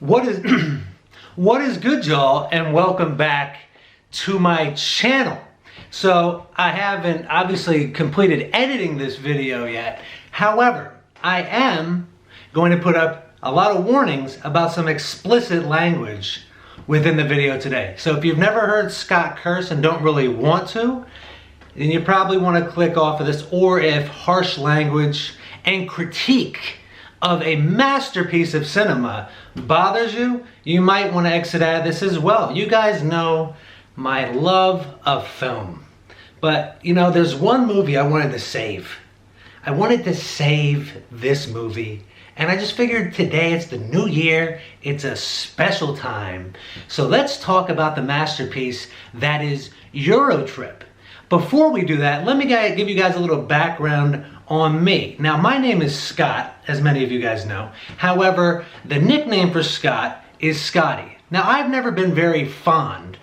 What is what is good, y'all, and welcome back to my channel. So I haven't obviously completed editing this video yet. However, I am going to put up a lot of warnings about some explicit language within the video today. So if you've never heard Scott curse and don't really want to, then you probably want to click off of this. Or if harsh language and critique of a masterpiece of cinema bothers you, you might want to exit out of this as well. You guys know my love of film. But, you know, there's one movie I wanted to save. I wanted to save this movie. And I just figured today, it's the new year, it's a special time. So let's talk about the masterpiece that is Eurotrip. Before we do that, let me give you guys a little background on me. Now, my name is Scott, as many of you guys know. However, the nickname for Scott is Scotty. Now, I've never been very fond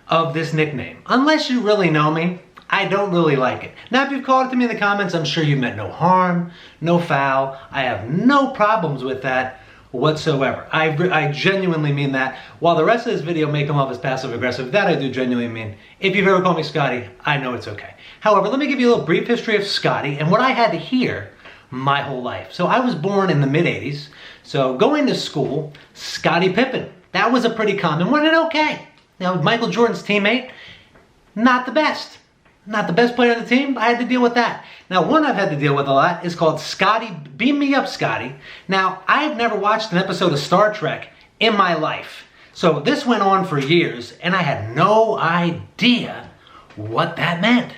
of this nickname. Unless you really know me, I don't really like it. Now, if you've called it to me in the comments, I'm sure you meant no harm, no foul. I have no problems with that whatsoever. I genuinely mean that. While the rest of this video may come off as passive-aggressive, that I do genuinely mean. If you've ever called me Scotty, I know it's okay. However, let me give you a little brief history of Scotty and what I had to hear my whole life. So I was born in the mid-'80s, so going to school, Scottie Pippen. That was a pretty common one, and okay. Now, Michael Jordan's teammate, not the best. Not the best player on the team, I had to deal with that. Now, one I've had to deal with a lot is called Scotty, Beam Me Up Scotty. Now, I've never watched an episode of Star Trek in my life. So this went on for years, and I had no idea what that meant.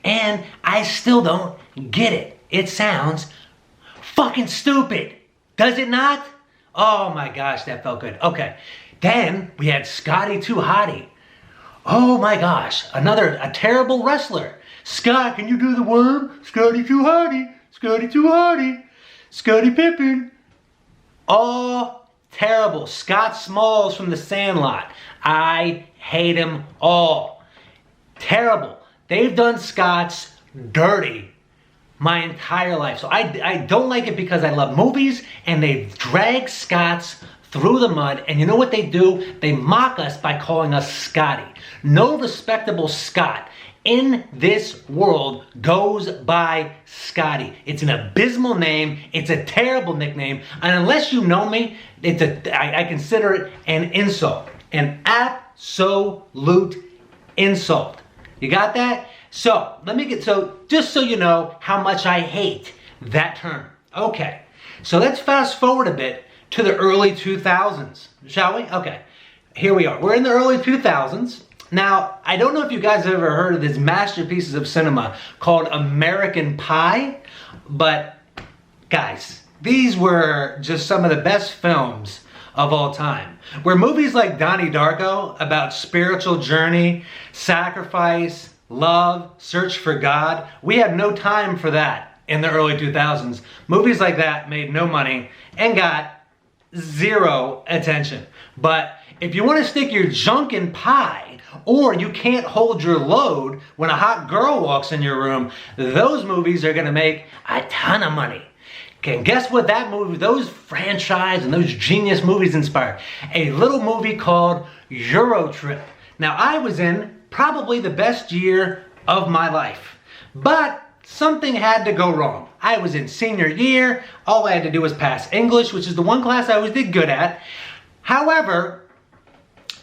And I still don't get it. It sounds fucking stupid. Does it not? Oh my gosh, that felt good. Okay, then we had Scotty Too Hottie. Oh my gosh, a terrible wrestler. Scott, can you do the worm? Scotty Too Hottie, Scotty Too Hottie, Scotty Pippen. All terrible. Scott Smalls from The Sandlot. I hate them all. Terrible. They've done Scott's dirty my entire life. So I don't like it because I love movies and they've dragged Scott's through the mud, and you know what they do? They mock us by calling us Scotty. No respectable Scott in this world goes by Scotty. It's an abysmal name. It's a terrible nickname. And unless you know me, I consider it an insult. An absolute insult. You got that? So, just so you know how much I hate that term. Okay, so let's fast forward a bit to the early 2000s, shall we? Okay, here we are. We're in the early 2000s. Now, I don't know if you guys have ever heard of these masterpieces of cinema called American Pie, but guys, these were just some of the best films of all time. Where movies like Donnie Darko, about spiritual journey, sacrifice, love, search for God, we had no time for that in the early 2000s. Movies like that made no money and got zero attention. But if you want to stick your junk in pie, or you can't hold your load when a hot girl walks in your room, those movies are going to make a ton of money. Okay, and guess what that movie, those franchise and those genius movies inspired? A little movie called Eurotrip. Now, I was in probably the best year of my life, but something had to go wrong. I was in senior year. All I had to do was pass English, which is the one class I always did good at. However,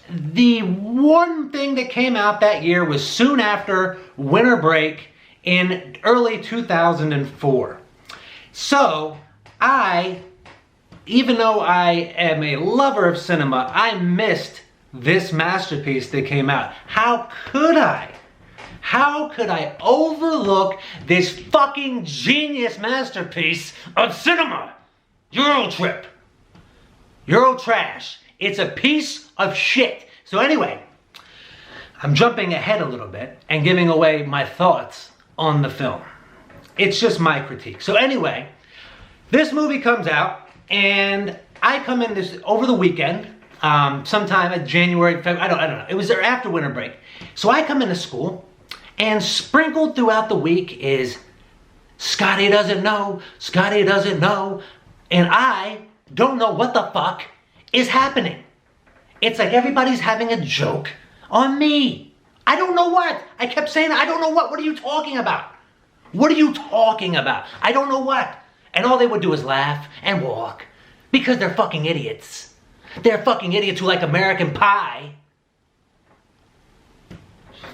the one thing that came out that year was soon after winter break in early 2004. So even though I am a lover of cinema, I missed this masterpiece that came out. How could I? How could I overlook this fucking genius masterpiece of cinema? Eurotrip. Eurotrash. It's a piece of shit. So anyway, I'm jumping ahead a little bit and giving away my thoughts on the film. It's just my critique. So anyway, this movie comes out and I come in this over the weekend, sometime in January, February, I don't know. It was there after winter break. So I come into school, and sprinkled throughout the week is Scotty Doesn't Know, Scotty Doesn't Know, and I don't know what the fuck is happening. It's like everybody's having a joke on me. I don't know what. I kept saying, I don't know what. What are you talking about? What are you talking about? I don't know what. And all they would do is laugh and walk because they're fucking idiots. They're fucking idiots who like American Pie.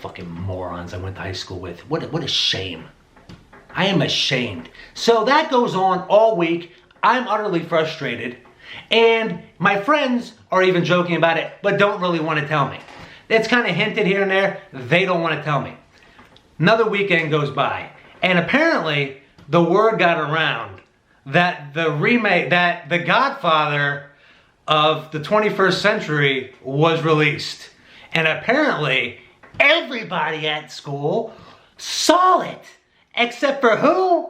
Fucking morons I went to high school with. What a shame. I am ashamed. So that goes on all week. I'm utterly frustrated. And my friends are even joking about it, but don't really want to tell me. It's kind of hinted here and there. They don't want to tell me. Another weekend goes by. And apparently, the word got around that the remake, that The Godfather of the 21st century was released. And apparently, everybody at school saw it. Except for who?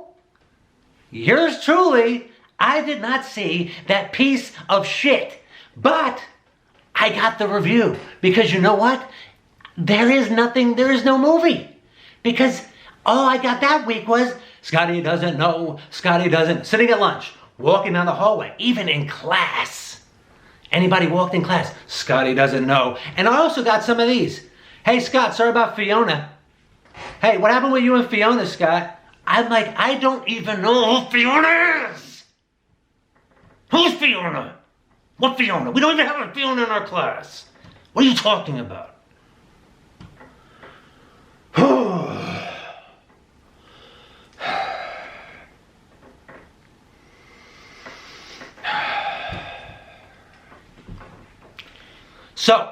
Yours truly. I did not see that piece of shit. But I got the review. Because you know what? There is no movie. Because all I got that week was Scotty doesn't know, Scotty doesn't, sitting at lunch, walking down the hallway, even in class. Anybody walked in class, Scotty doesn't know. And I also got some of these. Hey Scott, sorry about Fiona. Hey, what happened with you and Fiona, Scott? I'm like, I don't even know who Fiona is. Who's Fiona? What Fiona? We don't even have a Fiona in our class. What are you talking about? So,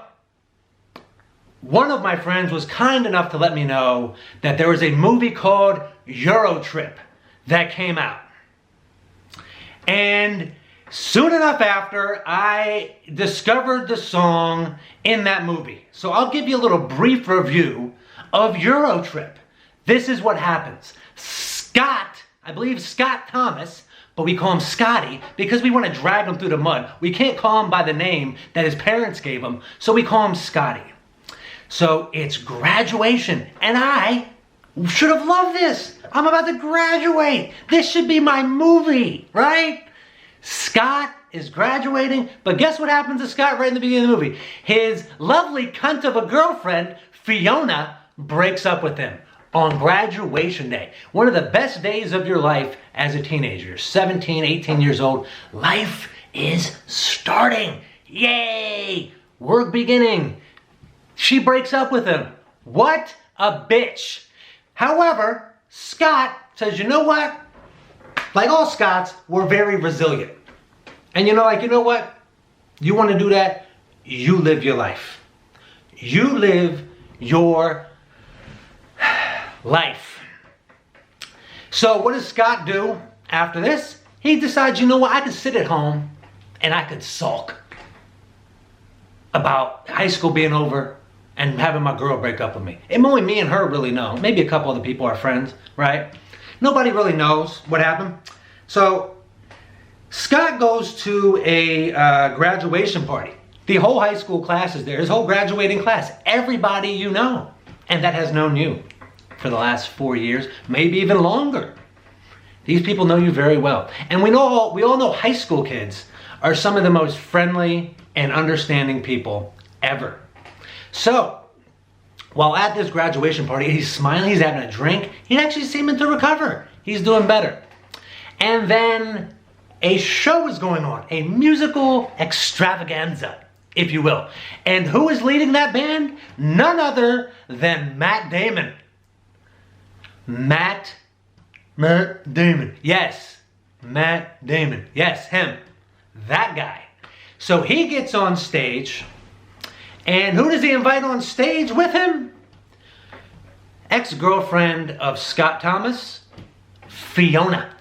one of my friends was kind enough to let me know that there was a movie called Eurotrip that came out. And soon enough after, I discovered the song in that movie. So I'll give you a little brief review of Eurotrip. This is what happens. Scott, I believe Scott Thomas, but we call him Scotty because we want to drag him through the mud. We can't call him by the name that his parents gave him, so we call him Scotty. So it's graduation, and I should have loved this. I'm about to graduate. This should be my movie, right? Scott is graduating, but guess what happens to Scott right in the beginning of the movie? His lovely cunt of a girlfriend, Fiona, breaks up with him on graduation day. One of the best days of your life as a teenager. You're 17, 18 years old. Life is starting. Yay! Work beginning. She breaks up with him. What a bitch. However, Scott says, you know what? Like all Scots, we're very resilient. And you know what? You want to do that? You live your life. You live your life. So what does Scott do after this? He decides, you know what? I could sit at home and I could sulk about high school being over and having my girl break up with me. And only me and her really know. Maybe a couple other people are friends, right? Nobody really knows what happened. So Scott goes to a graduation party. The whole high school class is there. His whole graduating class. Everybody you know. And that has known you for the last 4 years, maybe even longer. These people know you very well. And we all know high school kids are some of the most friendly and understanding people ever. So, while at this graduation party, he's smiling, he's having a drink, he's actually seeming to recover. He's doing better. And then a show is going on, a musical extravaganza, if you will. And who is leading that band? None other than Matt Damon. Matt Damon. Yes, Matt Damon. Yes, him. That guy. So he gets on stage, and who does he invite on stage with him? Ex-girlfriend of Scott Thomas, Fiona.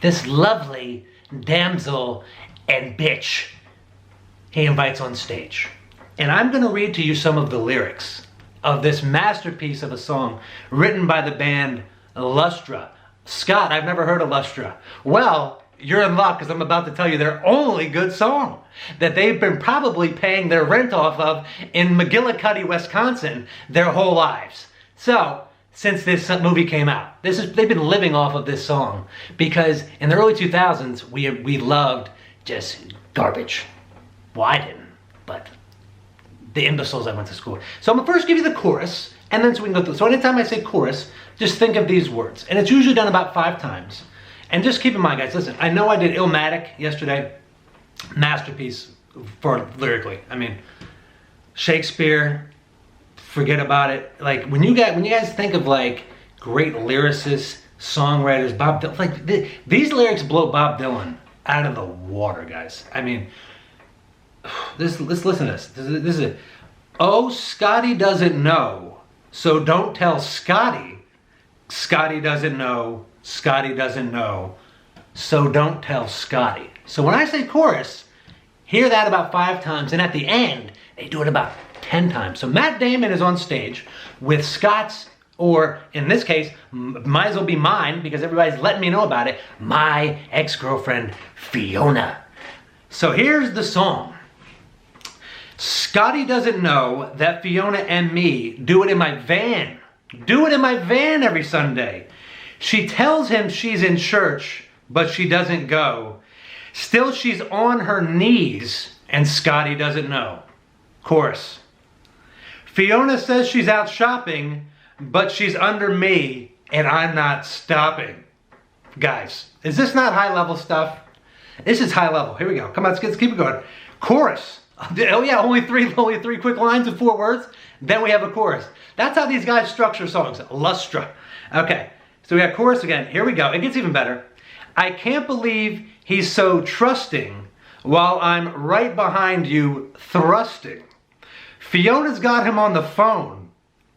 This lovely damsel and bitch he invites on stage. And I'm going to read to you some of the lyrics of this masterpiece of a song written by the band Lustra. Scott, I've never heard of Lustra. Well, you're in luck because I'm about to tell you their only good song that they've been probably paying their rent off of in McGillicuddy, Wisconsin their whole lives. So, since this movie came out, they've been living off of this song because in the early 2000s we loved just garbage. Well, I didn't, but the imbeciles I went to school with. So I'm gonna first give you the chorus, and then so we can go through. So anytime I say chorus, just think of these words. And it's usually done about 5 times. And just keep in mind, guys, listen, I know I did Illmatic yesterday. Masterpiece for lyrically. I mean, Shakespeare, forget about it. Like, when you guys think of, like, great lyricists, songwriters, Bob Dylan, like, these lyrics blow Bob Dylan out of the water, guys. I mean, let's listen to this. This is it. Oh, Scotty doesn't know, so don't tell Scotty. Scotty doesn't know, Scotty doesn't know, so don't tell Scotty. So when I say chorus, hear that about 5 times, and at the end, they do it about 10 times. So Matt Damon is on stage with Scott's, or in this case, might as well be mine, because everybody's letting me know about it, my ex-girlfriend, Fiona. So here's the song. Scotty doesn't know that Fiona and me do it in my van. Do it in my van every Sunday. She tells him she's in church, but she doesn't go. Still, she's on her knees, and Scotty doesn't know. Chorus. Fiona says she's out shopping, but she's under me, and I'm not stopping. Guys, is this not high-level stuff? This is high level. Here we go. Come on, let's keep it going. Chorus. Oh yeah, only three quick lines of 4 words. Then we have a chorus. That's how these guys structure songs. Lustra. Okay, so we got chorus again. Here we go. It gets even better. I can't believe he's so trusting while I'm right behind you thrusting. Fiona's got him on the phone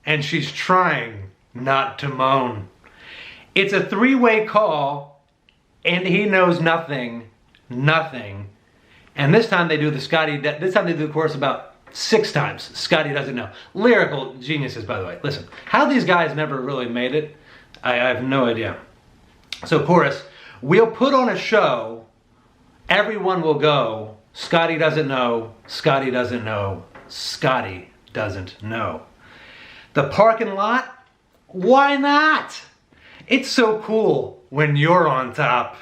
and she's trying not to moan. It's a 3-way call and he knows nothing. And this time they do the chorus about 6 times. Scotty doesn't know. Lyrical geniuses, by the way. Listen, how these guys never really made it, I have no idea. So chorus, we'll put on a show, everyone will go, Scotty doesn't know, Scotty doesn't know, Scotty doesn't know. The parking lot, why not? It's so cool when you're on top.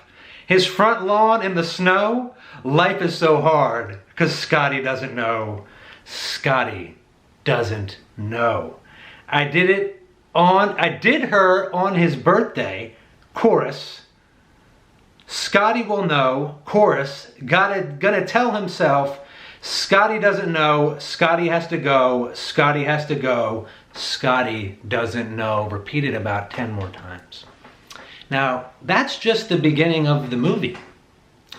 His front lawn in the snow, life is so hard because Scotty doesn't know. Scotty doesn't know. I did her on his birthday, chorus. Scotty will know, chorus. Gonna tell himself, Scotty doesn't know, Scotty has to go, Scotty has to go, Scotty doesn't know. Repeated about 10 more times. Now, that's just the beginning of the movie.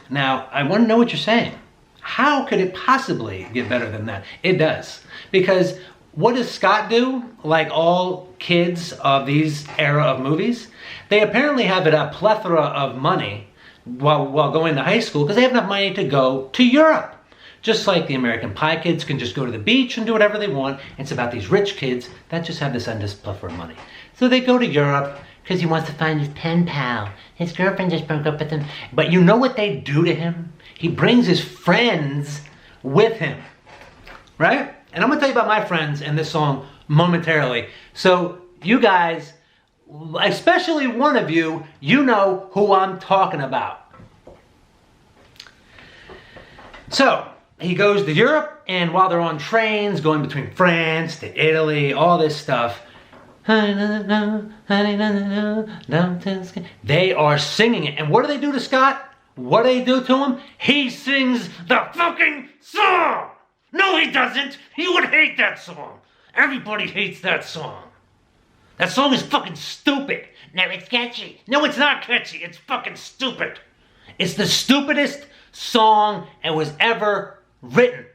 Now, I want to know what you're saying. How could it possibly get better than that? It does. Because what does Scott do? Like all kids of these era of movies, they apparently have a plethora of money while going to high school because they have enough money to go to Europe. Just like the American Pie kids can just go to the beach and do whatever they want. It's about these rich kids that just have this endless plethora of money. So they go to Europe because he wants to find his pen pal. His girlfriend just broke up with him. But you know what they do to him? He brings his friends with him, right? And I'm gonna tell you about my friends and this song momentarily. So you guys, especially one of you, you know who I'm talking about. So he goes to Europe, and while they're on trains going between France to Italy, all this stuff, they are singing it. And what do they do to Scott? What do they do to him? He sings the fucking song! No, he doesn't! He would hate that song! Everybody hates that song. That song is fucking stupid. No, it's catchy. No, it's not catchy. It's fucking stupid. It's the stupidest song that was ever written.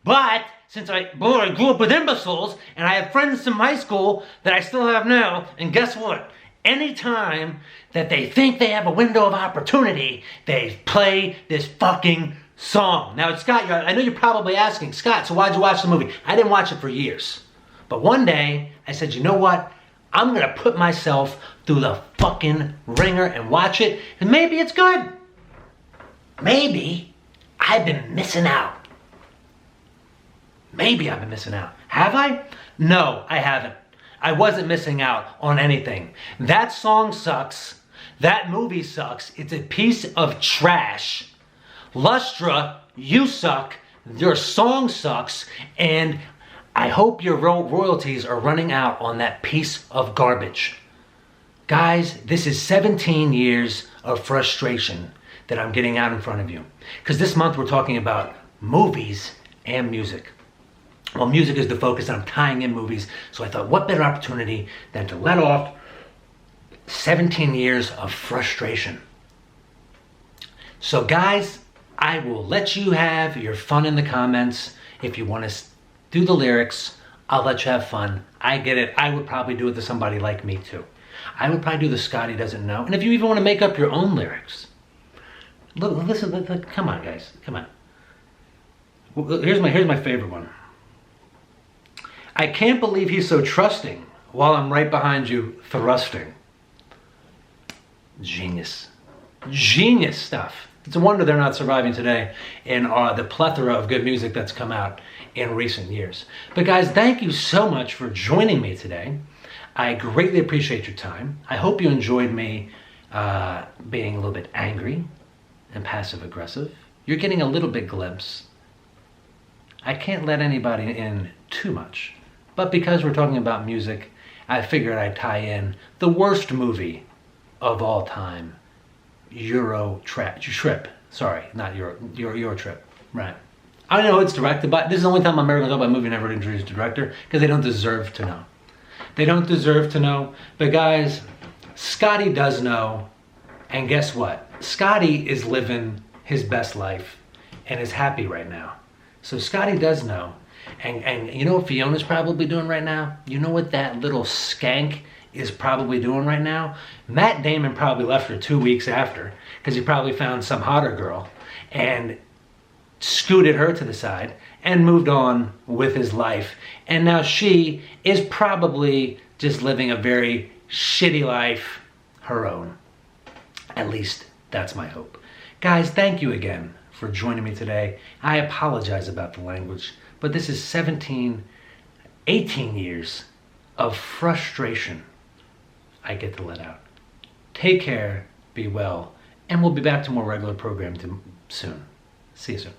But since I grew up with imbeciles, and I have friends from high school that I still have now, and guess what? Anytime that they think they have a window of opportunity, they play this fucking song. Now, Scott, I know you're probably asking, Scott, so why'd you watch the movie? I didn't watch it for years. But one day, I said, you know what? I'm gonna put myself through the fucking ringer and watch it, and maybe it's good. Maybe I've been missing out. Maybe I've been missing out. Have I? No, I haven't. I wasn't missing out on anything. That song sucks. That movie sucks. It's a piece of trash. Lustra, you suck. your song sucks, and I hope your royalties are running out on that piece of garbage. Guys, this is 17 years of frustration that I'm getting out in front of you. Because this month we're talking about movies and music. Well, music is the focus, and I'm tying in movies, so I thought, what better opportunity than to let off 17 years of frustration. So guys, I will let you have your fun in the comments. If you want to do the lyrics, I'll let you have fun. I get it. I would probably do it to somebody like me too. I would probably do the Scotty Doesn't Know. And if you even want to make up your own lyrics, listen, come on guys, come on. Here's my favorite one. I can't believe he's so trusting while I'm right behind you thrusting. Genius. Genius stuff. It's a wonder they're not surviving today in the plethora of good music that's come out in recent years. But guys, thank you so much for joining me today. I greatly appreciate your time. I hope you enjoyed me being a little bit angry and passive aggressive. You're getting a little bit glimpse. I can't let anybody in too much. But because we're talking about music, I figured I'd tie in the worst movie of all time, Eurotrip. Sorry, not Eurotrip. Right. I know it's directed by, this is the only time I'm ever going to talk about a movie and never introduce a director, because they don't deserve to know. They don't deserve to know. But guys, Scotty does know. And guess what? Scotty is living his best life and is happy right now. So Scotty does know. And you know what Fiona's probably doing right now? You know what that little skank is probably doing right now? Matt Damon probably left her 2 weeks after, because he probably found some hotter girl and scooted her to the side and moved on with his life. And now she is probably just living a very shitty life, her own. At least that's my hope. Guys, thank you again for joining me today. I apologize about the language, but this is 18 years of frustration I get to let out. Take care, be well, and we'll be back to more regular programming soon. See you soon.